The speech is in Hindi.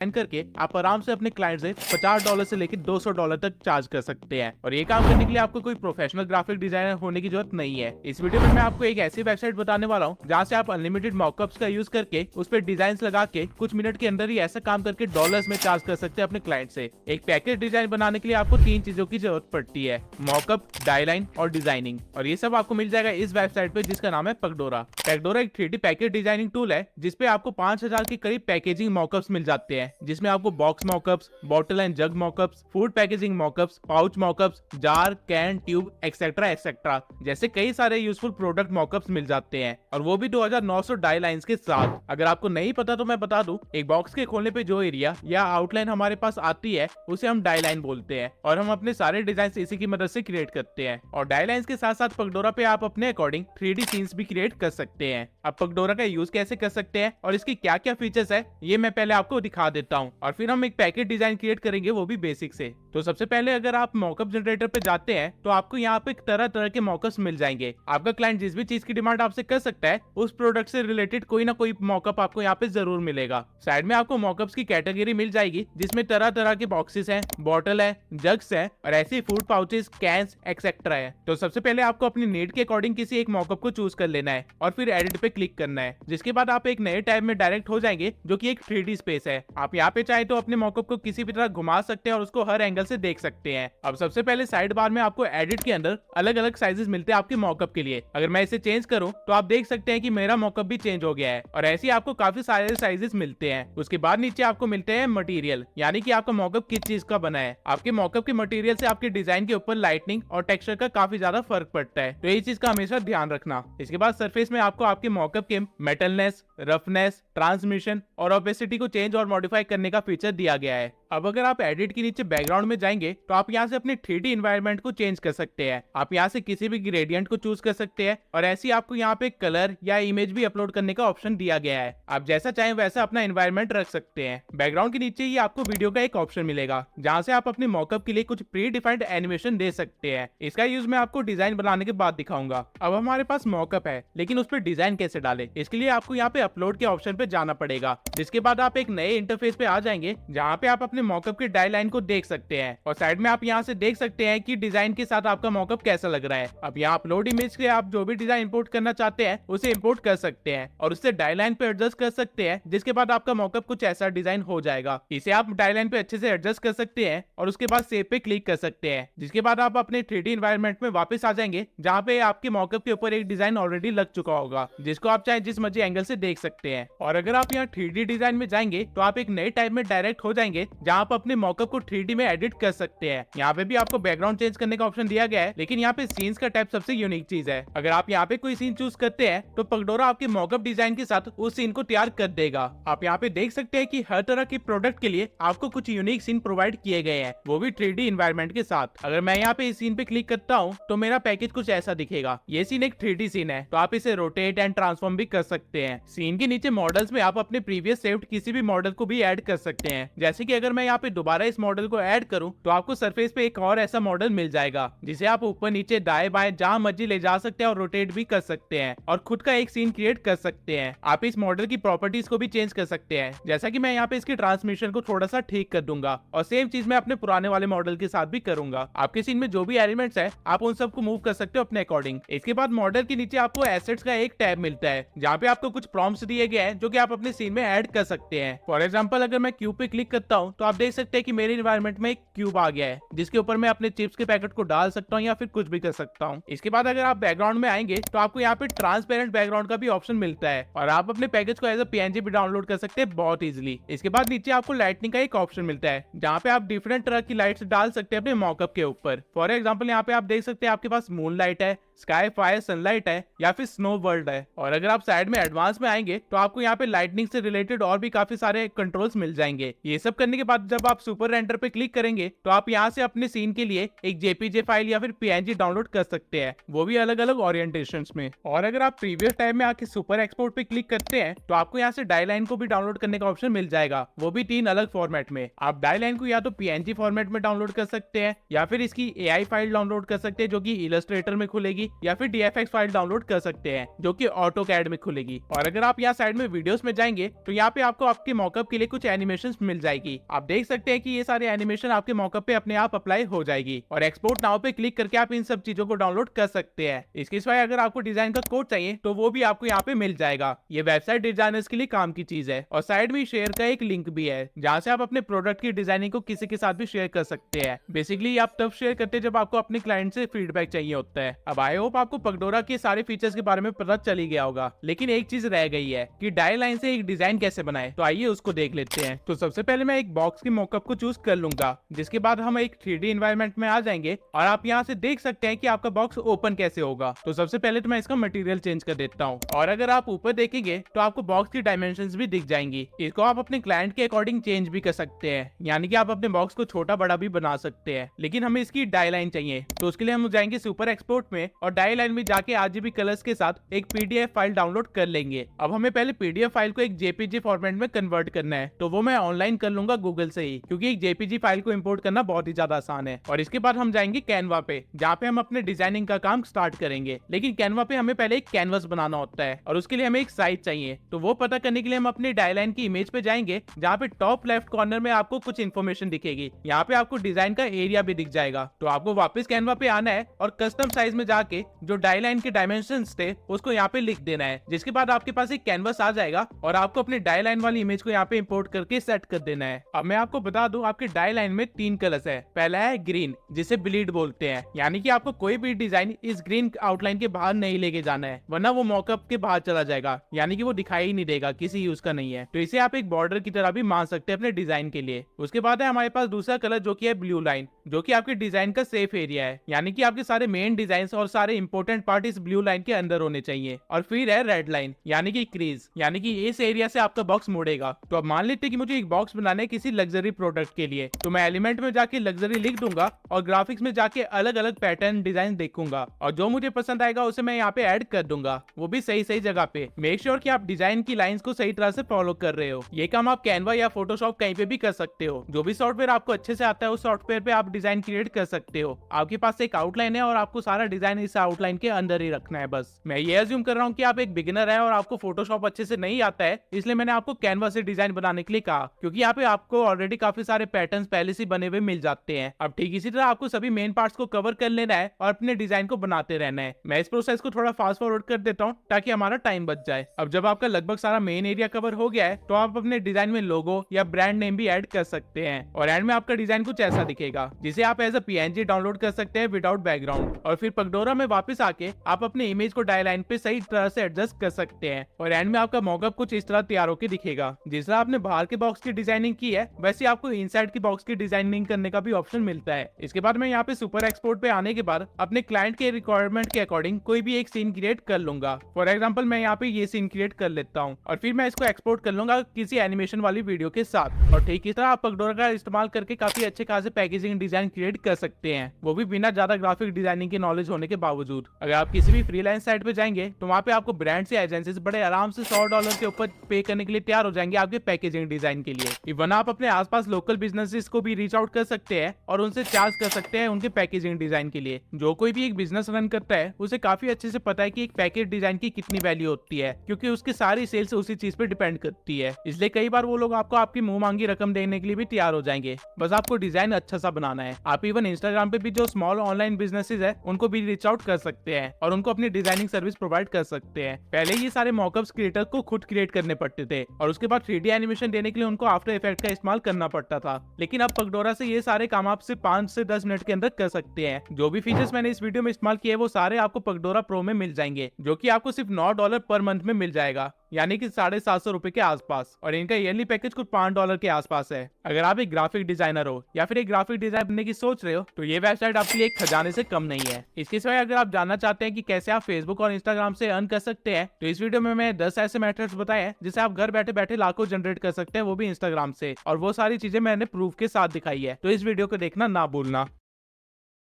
करके आप आराम से अपने क्लाइंट से $50 से लेकर $200 तक चार्ज कर सकते हैं। और ये काम करने के लिए आपको कोई प्रोफेशनल ग्राफिक डिजाइनर होने की जरूरत नहीं है। इस वीडियो में मैं आपको एक ऐसी वेबसाइट बताने वाला हूँ जहाँ से आप अनलिमिटेड मॉकअप्स का यूज करके उस पर डिजाइन लगा के कुछ मिनट के अंदर ही ऐसा काम करके डॉलर्स में चार्ज कर सकते हैं अपने क्लाइंट से। एक पैकेज डिजाइन बनाने के लिए आपको 3 चीजों की जरूरत पड़ती है, मॉकअप, डायलाइन और डिजाइनिंग। और ये सब आपको मिल जाएगा इस वेबसाइट पे जिसका नाम है पेगडोरा। पेगडोरा एक 3D पैकेज डिजाइनिंग टूल है जिसपे आपको 5000 के करीब पैकेजिंग मॉकअप्स मिल जाते हैं, जिसमें आपको box mockups, bottle and jug mockups, food packaging mockups, pouch mockups, jar, can, tube etcetera etcetera जैसे कई सारे यूजफुल प्रोडक्ट मॉकअप्स मिल जाते हैं, और वो भी 2900 डायलाइंस के साथ। अगर आपको नहीं पता तो मैं बता दूं, एक बॉक्स के खोलने पे जो एरिया या आउटलाइन हमारे पास आती है उसे हम डायलाइन बोलते हैं, और हम अपने सारे डिजाइन इसी की मदद से क्रिएट करते हैं। और डायलाइंस के साथ साथ पेगडोरा पे आप अपने अकॉर्डिंग 3D सीन्स भी क्रिएट कर सकते हैं। अब पेगडोरा का यूज कैसे कर सकते हैं और इसकी क्या क्या फीचर्स है ये मैं पहले आपको दिखा देता हूँ, और फिर हम एक पैकेज डिजाइन क्रिएट करेंगे, वो भी बेसिक से। तो सबसे पहले अगर आप मॉकअप जनरेटर पे जाते हैं तो आपको यहाँ पे तरह तरह के मॉकअप्स मिल जाएंगे। आपका क्लाइंट जिस भी चीज की डिमांड आपसे कर सकता है उस प्रोडक्ट से रिलेटेड कोई ना कोई मॉकअप आपको यहाँ पे जरूर मिलेगा। साइड में आपको मॉकअप्स की कैटेगरी मिल जाएगी जिसमें तरह तरह के बॉक्सेस हैं, बॉटल है, जग्स है और ऐसे फूड पाउचेस, कैंस एक्सेट्रा है। तो सबसे पहले आपको अपनी नीड के अकॉर्डिंग किसी एक मॉकअप को चूज कर लेना है और फिर एडिट पे क्लिक करना है, जिसके बाद आप एक नए टैब में डायरेक्ट हो जाएंगे जो कि एक 3D स्पेस है। आप यहाँ पे चाहे तो अपने मॉकअप को किसी भी तरह घुमा सकते हैं और उसको हर एंगल से देख सकते हैं। अब सबसे पहले साइड बार में आपको एडिट के अंदर अलग अलग साइजेस मिलते हैं आपके मॉकअप के लिए। अगर मैं इसे चेंज करूं तो आप देख सकते हैं कि मेरा मॉकअप भी चेंज हो गया है, और ऐसे ही आपको काफी सारे साइजेस मिलते हैं। उसके बाद नीचे आपको मिलते हैं मटेरियल, यानी कि आपका मॉकअप किस चीज का बना है। आपके मॉकअप के मटेरियल से आपके डिजाइन के ऊपर लाइटनिंग और टेक्सचर का काफी ज्यादा फर्क पड़ता है, तो ये चीज का हमेशा ध्यान रखना। इसके बाद सरफेस में आपको आपके मॉकअप के मेटलनेस, रफनेस, ट्रांसमिशन और ओपेसिटी को चेंज और मॉडिफाई करने का फीचर दिया गया है। अब अगर आप एडिट के नीचे बैकग्राउंड में जाएंगे तो आप यहाँ से अपने 3D इन्वायरमेंट को चेंज कर सकते हैं। आप यहाँ से किसी भी ग्रेडियंट को चूज कर सकते हैं, और ऐसे ही आपको यहाँ पे कलर या इमेज भी अपलोड करने का ऑप्शन दिया गया है। आप जैसा चाहें वैसा अपना इन्वायरमेंट रख सकते हैं। बैकग्राउंड के नीचे ही आपको वीडियो का एक ऑप्शन मिलेगा जहाँ से आप अपने मॉकअप के लिए कुछ प्री डिफाइंड एनिमेशन दे सकते हैं। इसका यूज मैं आपको डिजाइन बनाने के बाद दिखाऊंगा। अब हमारे पास मॉकअप है, लेकिन उस पर डिजाइन कैसे डाले, इसके लिए आपको यहाँ पे अपलोड के ऑप्शन पे जाना पड़ेगा, जिसके बाद आप एक नए इंटरफेस पे आ जाएंगे जहाँ पे आप अपने मॉकअप के डायलाइन को देख सकते हैं, और साइड में आप यहाँ से देख सकते हैं कि डिजाइन के साथ आपका मॉकअप कैसा लग रहा है। अब यहाँ अपलोड इमेज के आप जो भी डिजाइन इंपोर्ट करना चाहते हैं उसे इंपोर्ट कर सकते हैं और उससे डायलाइन पे एडजस्ट कर सकते हैं, जिसके बाद आपका मॉकअप कुछ ऐसा डिजाइन हो जाएगा। इसे आप डायलाइन पे अच्छे से एडजस्ट कर सकते हैं और उसके बाद सेव पे क्लिक कर सकते हैं, जिसके बाद आप अपने 3D इन्वायरमेंट में वापस आ जाएंगे जहाँ पे आपके मॉकअप के ऊपर एक डिजाइन ऑलरेडी लग चुका होगा, जिसको आप चाहे जिस मर्जी एंगल से देख सकते हैं। और अगर आप यहाँ 3D डिजाइन में जाएंगे तो आप एक नए टाइप में डायरेक्ट हो जाएंगे जहाँ आप अपने मॉकअप को 3D में एडिट कर सकते हैं। यहाँ पे भी आपको बैकग्राउंड चेंज करने का ऑप्शन दिया गया है, लेकिन यहाँ पे सीन्स का टाइप सबसे यूनिक चीज है। अगर आप यहाँ पे कोई सीन चूज करते हैं तो पेगडोरा आपके मॉकअप डिजाइन के साथ उस सीन को तैयार कर देगा। आप यहाँ पे देख सकते हैं कि हर तरह के प्रोडक्ट के लिए आपको कुछ यूनिक सीन प्रोवाइड किए गए हैं, वो भी 3D इन्वायरमेंट के साथ। अगर मैं यहाँ पे इस सीन पे क्लिक करता हूँ तो मेरा पैकेज कुछ ऐसा दिखेगा। ये सीन एक 3D सीन है, तो आप इसे रोटेट एंड ट्रांसफॉर्म भी कर सकते हैं। सीन के नीचे मॉडल्स में आप अपने प्रीवियस सेव्ड किसी भी मॉडल को भी ऐड कर सकते हैं। जैसे कि अगर मैं यहाँ पे दोबारा इस मॉडल को ऐड करूँ तो आपको सरफेस पे एक और ऐसा मॉडल मिल जाएगा जिसे आप ऊपर नीचे दाएं बाएं जहां मर्जी ले जा सकते हैं और रोटेट भी कर सकते हैं, और खुद का एक सीन क्रिएट कर सकते हैं। आप इस मॉडल की प्रॉपर्टीज को भी चेंज कर सकते हैं, जैसा कि मैं यहाँ पे इसकी ट्रांसमिशन को थोड़ा सा ठीक कर दूंगा, और सेम चीज मैं अपने पुराने वाले मॉडल के साथ भी करूंगा। आपके सीन में जो भी एलिमेंट्स है आप उन सबको मूव कर सकते हो अपने अकॉर्डिंग। इसके बाद मॉडल के नीचे आपको एसेट्स का एक टैब मिलता है जहाँ पे आपको कुछ प्रॉम्प्ट्स दिए गए हैं जो कि आप अपने सीन में ऐड कर सकते हैं। फॉर एग्जाम्पल अगर मैं क्यूब पे क्लिक करता हूँ तो आप देख सकते हैं कि मेरे इन्वायरमेंट में एक क्यूब आ गया है, जिसके ऊपर मैं अपने चिप्स के पैकेट को डाल सकता हूँ या फिर कुछ भी कर सकता हूँ। इसके बाद अगर आप बैकग्राउंड में आएंगे तो आपको यहाँ पे ट्रांसपेरेंट बैकग्राउंड का भी ऑप्शन मिलता है, और आप अपने पैकेज को एज अ PNG भी डाउनलोड कर सकते हैं बहुत इजीली। इसके बाद नीचे आपको लाइटनिंग का एक ऑप्शन मिलता है जहाँ पे आप डिफरेंट तरह की लाइट्स डाल सकते हैं अपने मॉकअप के ऊपर। फॉर एग्जाम्पल यहाँ पे आप देख सकते हैं आपके पास मून लाइट है, स्काई फायर सनलाइट है या फिर स्नो वर्ल्ड है। और अगर आप साइड में एडवांस में आएंगे तो आपको यहाँ पे लाइटनिंग से रिलेटेड और भी काफी सारे कंट्रोल्स मिल जाएंगे। ये सब करने के बाद जब आप सुपर रेंडर पे क्लिक करेंगे तो आप यहाँ से अपने सीन के लिए एक JPG फाइल या फिर PNG डाउनलोड कर सकते हैं, वो भी अलग अलग ओरिएंटेशंस में। और अगर आप प्रीवियस टाइम में आके सुपर एक्सपोर्ट पे क्लिक करते हैं तो आपको यहाँ से डायलाइन को भी डाउनलोड करने का ऑप्शन मिल जाएगा, वो भी 3 अलग फॉर्मेट में। आप डायलाइन को या तो PNG फॉर्मेट में डाउनलोड कर सकते हैं या फिर इसकी AI फाइल डाउनलोड कर सकते हैं जो कि इलस्ट्रेटर में खुलेगी, या फिर DFX फाइल डाउनलोड कर सकते हैं जो कि AutoCAD में खुलेगी। और अगर आप यहाँ साइड में वीडियोस में जाएंगे तो यहाँ पे आपको आपके मॉकअप के लिए कुछ एनिमेशन मिल जाएगी। आप देख सकते हैं कि ये सारे एनिमेशन आपके मॉकअप पे अपने आप अप्लाई हो जाएगी और एक्सपोर्ट नाउ पे क्लिक करके आप इन सब चीजों को डाउनलोड कर सकते हैं। इसके सिवाय अगर आपको डिजाइन का कोड चाहिए तो वो भी आपको यहाँ पे मिल जाएगा। ये वेबसाइट डिजाइनर्स के लिए काम की चीज है। और साइड में शेयर का एक लिंक भी है जहाँ से आप अपने प्रोडक्ट की डिजाइनिंग को किसी के साथ भी शेयर कर सकते हैं। बेसिकली आप तब शेयर करते हैं जब आपको अपने क्लाइंट से फीडबैक चाहिए होता है। अब आई होप आपको पगडोरा के सारे फीचर्स के बारे में पता चल ही गया होगा, लेकिन एक चीज रह गई है कि डाई लाइन से एक डिजाइन कैसे बनाए। तो आइए उसको देख लेते हैं। तो सबसे पहले मैं एक बॉक्स के मॉकअप को चूज कर लूंगा, जिसके बाद हम एक 3D एनवायरनमेंट में आ जाएंगे और आप यहाँ से देख सकते हैं कि आपका बॉक्स ओपन कैसे होगा। तो सबसे पहले तो मैं इसका मटेरियल चेंज कर देता हूँ और अगर आप ऊपर देखेंगे तो आपको बॉक्स की डायमेंशंस भी दिख जाएंगी। इसको आप अपने क्लाइंट के अकॉर्डिंग चेंज भी कर सकते हैं, यानी कि आप अपने बॉक्स को छोटा बड़ा भी बना सकते हैं। लेकिन हमें इसकी डाई लाइन चाहिए, तो उसके लिए हम जाएंगे सुपर एक्सपोर्ट में और डाई लाइन में जाके RGB कलर्स के साथ एक PDF फाइल डाउनलोड कर लेंगे। अब हमें पहले PDF फाइल को एक JPG फॉर्मेट में कन्वर्ट करना है, तो वो मैं ऑनलाइन कर लूंगा गूगल से ही, क्योंकि एक JPG फाइल को इंपोर्ट करना बहुत ही ज्यादा आसान है। और इसके बाद हम जाएंगे कैनवा पे, जहाँ पे हम अपने डिजाइनिंग का काम स्टार्ट करेंगे। लेकिन कैनवा पे हमें पहले एक कैनवस बनाना होता है और उसके लिए हमें एक साइज चाहिए। तो वो पता करने के लिए हम अपने डाई लाइन की इमेज पे जाएंगे, जहाँ पे टॉप लेफ्ट कॉर्नर में आपको कुछ इन्फॉर्मेशन दिखेगी। यहाँ पे आपको डिजाइन का एरिया भी दिख जाएगा। तो आपको वापस कैनवा पे आना है और कस्टम साइज में जाके जो डाई लाइन के डायमेंशंस थे उसको यहाँ पे लिख देना है। जिसके बाद आपके पास एक कैनवस आ जाएगा और आपको अपने डाई लाइन वाली इमेज को यहाँ पे इंपोर्ट करके सेट कर देना है। अब मैं आपको बता दूं, आपके डाई लाइन में 3 कलर्स है। पहला है ग्रीन, जिसे ब्लीड बोलते हैं, यानी कि आपको कोई भी डिजाइन इस ग्रीन आउटलाइन के बाहर नहीं लेके जाना है, वरना वो मॉकअप के बाहर चला जाएगा, यानी कि वो दिखाई ही नहीं देगा, किसी यूज का नहीं है। तो इसे आप एक बॉर्डर की तरह भी मान सकते हैं अपने डिजाइन के लिए। उसके बाद है हमारे पास दूसरा कलर जो कि है ब्लू लाइन, जो कि आपके डिजाइन का सेफ एरिया है, यानी कि आपके सारे मेन डिजाइन और सारे इंपॉर्टेंट पार्ट इस ब्लू लाइन के अंदर होने चाहिए। और फिर है रेड लाइन, यानी कि क्रीज, यानी कि इस एरिया से आपका बॉक्स मुड़ेगा। तो अब मान लेते हैं कि मुझे एक बॉक्स बनाना है किसी लग्जरी प्रोडक्ट के लिए, तो मैं एलिमेंट में जाके लग्जरी लिख दूंगा और ग्राफिक्स में जाके अलग अलग पैटर्न डिजाइन देखूंगा और जो मुझे पसंद आएगा उसे मैं यहाँ पे ऐड कर दूंगा, वो भी सही सही जगह पे। मेक श्योर कि आप डिजाइन की लाइंस को सही तरह से फॉलो कर रहे हो। ये काम आप कैनवा या फोटोशॉप कहीं पे भी कर सकते हो। जो भी सॉफ्टवेयर आपको अच्छे से आता है उस सॉफ्टवेयर पे आप डिजाइन क्रिएट कर सकते हो। आपके पास एक आउटलाइन है और आपको सारा डिजाइन इस आउटलाइन के अंदर ही रखना है बस। मैं ये अज्यूम कर रहा हूँ कि आप एक बिगिनर है और आपको फोटोशॉप अच्छे से नहीं आता है, इसलिए मैंने आपको कैनवा से डिजाइन बनाने के लिए कहा, क्योंकि यहाँ पे आपको ऑलरेडी काफी सारे पैटर्न्स पहले से बने हुए मिल जाते हैं। अब ठीक इसी तरह आपको सभी मेन पार्ट्स को कवर कर लेना है और अपने डिजाइन को बनाते रहना है। मैं इस प्रोसेस को थोड़ा फास्ट फॉरवर्ड कर देता हूँ ताकि हमारा टाइम बच जाए। अब जब आपका लगभग सारा मेन एरिया कवर हो गया है तो आप अपने डिजाइन में लोगो या ब्रांड नेम भी ऐड कर सकते हैं और एंड में आपका डिजाइन कुछ ऐसा दिखेगा, जिसे आप एज अ PNG डाउनलोड कर सकते हैं विदाउट बैकग्राउंड। और फिर पगडोरा में वापस आके आप अपने इमेज को डाई लाइन पे सही तरह से एडजस्ट कर सकते हैं और एंड में आपका मॉकअप कुछ इस तरह तैयार होकर दिखेगा। जिस तरह आपने बाहर के बॉक्स की डिजाइनिंग की है वैसे आपको इनसाइड की बॉक्स की डिजाइनिंग करने का भी ऑप्शन मिलता है। इसके बाद मैं यहाँ पे सुपर एक्सपोर्ट पे आने के बाद अपने क्लाइंट के रिक्वायरमेंट के अकॉर्डिंग कोई भी एक सीन क्रिएट कर लूंगा। फॉर एग्जाम्पल मैं यहाँ पे ये सीन क्रिएट कर लेता हूँ और फिर मैं इसको एक्सपोर्ट कर लूंगा किसी एनिमेशन वाली वीडियो के साथ। और ठीक इस तरह आप पगडोरा का इस्तेमाल करके काफी अच्छे खासे पैकेजिंग डिजाइन क्रिएट कर सकते हैं, वो भी बिना ज्यादा ग्राफिक डिजाइनिंग की नॉलेज होने के बावजूद। अगर आप किसी भी फ्रीलांस साइट पे जाएंगे तो वहाँ पे आपको ब्रांड्स या एजेंसीज बड़े आराम से $100 के ऊपर पे करने के लिए तैयार हो जाएंगे आपके पैकेजिंग डिजाइन के लिए। इवन आप अपने आसपास लोकल बिजनेसेस को भी रीच आउट कर सकते हैं और उनसे चार्ज कर सकते हैं उनके पैकेजिंग डिजाइन के लिए। जो कोई भी एक बिजनेस रन करता है उसे काफी अच्छे से पता है कि एक पैकेज डिजाइन की कितनी वैल्यू होती है, क्योंकि उसकी सारी सेल्स उसी चीज पे डिपेंड करती है। इसलिए कई बार वो लोग आपको आपकी मुंह मांगी रकम देने के लिए भी तैयार हो जाएंगे, बस आपको डिजाइन अच्छा सा बनाना है। आप इवन इंस्टाग्राम पे भी जो स्मॉल ऑनलाइन बिजनेसेस है उनको भी रीच आउट कर सकते हैं और उनको अपनी डिजाइनिंग सर्विस प्रोवाइड कर सकते हैं। पहले ये सारे मॉकअप्स क्रिएटर को खुद क्रिएट करने पड़ते थे और उसके बाद 3D एनिमेशन देने के लिए उनको आफ्टर इफेक्ट का इस्तेमाल करना पड़ता था, लेकिन अब पगडोरा से ये सारे काम आप सिर्फ 5 से 10 मिनट के अंदर कर सकते हैं। जो भी फीचर्स मैंने इस वीडियो में इस्तेमाल किए वो सारे आपको पगडोरा प्रो में मिल जाएंगे, जो कि आपको सिर्फ $9 पर मंथ में मिल जाएगा, यानी कि $750 के आसपास। और इनका ईयरली पैकेज कुछ $5 के आसपास है। अगर आप एक ग्राफिक डिजाइनर हो या फिर एक ग्राफिक डिजाइन बनने की सोच रहे हो तो ये वेबसाइट आपके लिए एक खजाने से कम नहीं है। इसके सिवाय अगर आप जानना चाहते हैं कि कैसे आप फेसबुक और इंस्टाग्राम से अर्न कर सकते हैं तो इस वीडियो में मैं 10 ऐसे मेथड्स बताए हैं जिससे आप घर बैठे बैठे लाखों जनरेट कर सकते हैं, वो भी इंस्टाग्राम से। और वो सारी चीजें मैंने प्रूफ के साथ दिखाई है, तो इस वीडियो को देखना ना भूलना।